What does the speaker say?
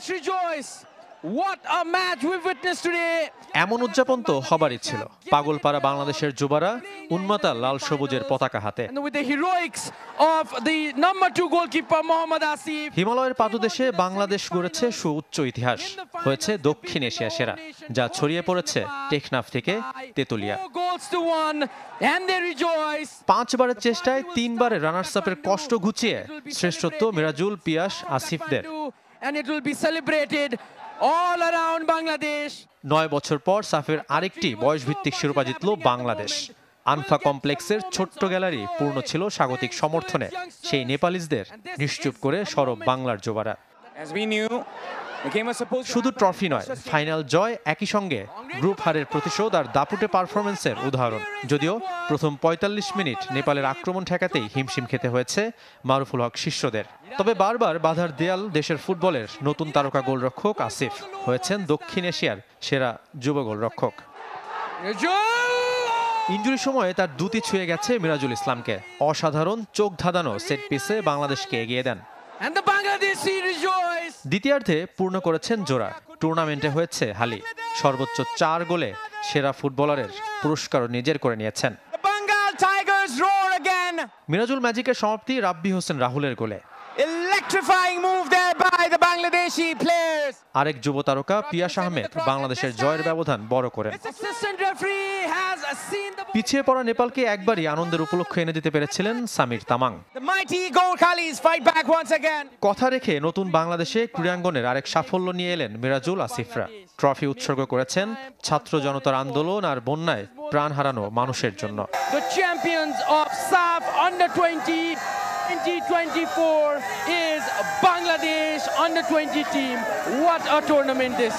let's rejoice. What a match we've witnessed today. এমন উদযাপন তো হবারই ছিল। পাগলপাড়া বাংলাদেশের যুবারা উন্মাতা লাল সবুজের পতাকা হাতে। And with the heroics of the number 2 goalkeeper Mohammad Asif. হিমালয়ের পাদদেশে বাংলাদেশ গড়েছে সুউচ্চ ইতিহাস, হয়েছে দক্ষিণ এশিয়া সেরা, যা ছড়িয়ে পড়েছে টেকনাফ থেকে Tetulia. 4 goals to 1 and they rejoice. 5 বারের চেষ্টায় 3 বারে রানার্স আপের কষ্ট ঘুচিয়ে শ্রেষ্ঠত্ব মিরাজুল, পিয়াস, আসিফদের। And it will be celebrated all around Bangladesh. 9 বছর পর সাফের আরেকটি বয়সভিত্তিক শিরোপা জিতল বাংলাদেশ। আনফা কমপ্লেক্সের ছোট্ট গ্যালারি পূর্ণ ছিল স্বাগতিক সমর্থনে সেই নেপালিজদের নিশ্চুপ করে সরব বাংলার যুবারা। শুধু ট্রফি নয়, ফাইনাল জয় একই সঙ্গে গ্রুপ হারের প্রতিশোধ আর দাপুটে পারফরমেন্সের উদাহরণ। যদিও প্রথম ৪৫ মিনিট নেপালের আক্রমণ ঠেকাতেই হিমশিম খেতে হয়েছে মারুফুল হক শিষ্যদের। তবে বারবার বাধার দেয়াল দেশের ফুটবলের নতুন তারকা গোলরক্ষক আসিফ হয়েছেন দক্ষিণ এশিয়ার সেরা যুব গোলরক্ষক। ইনজুরির সময়ে তার দুটি ছুঁয়ে গেছে মিরাজুল ইসলামকে। অসাধারণ চোখ ধাঁধানো সেট পিসে বাংলাদেশকে এগিয়ে দেন। দ্বিতীয়ার্ধে পূর্ণ করেছেন জোড়া। টুর্নামেন্টে হয়েছে হালি। সর্বোচ্চ 4 গোলে সেরা ফুটবলারের পুরস্কারও নিজের করে নিয়েছেন। মিরাজুল ম্যাজিকের সমাপ্তি রাব্বি হোসেন রাহুলের গোলে। Electrifying move there by the Bangladeshi players. আরেক যুব তারকা পিয়াস আহমেদ বাংলাদেশের জয়ের ব্যবধান বড় করেন। পিছিয়ে পড়া নেপালকে একবারই আনন্দের উপলক্ষ এনে দিতে পেরেছিলেন সামির তামাং। কথা রেখে নতুন বাংলাদেশে ক্রীড়াঙ্গনের আরেক সাফল্য নিয়ে এলেন মিরাজুল, আসিফরা। ট্রফি উৎসর্গ করেছেন ছাত্র জনতার আন্দোলন আর বন্যায় প্রাণ হারানো মানুষের জন্য। The champions of SAF under 2024 is Bangladesh under 20 team. What a tournament this!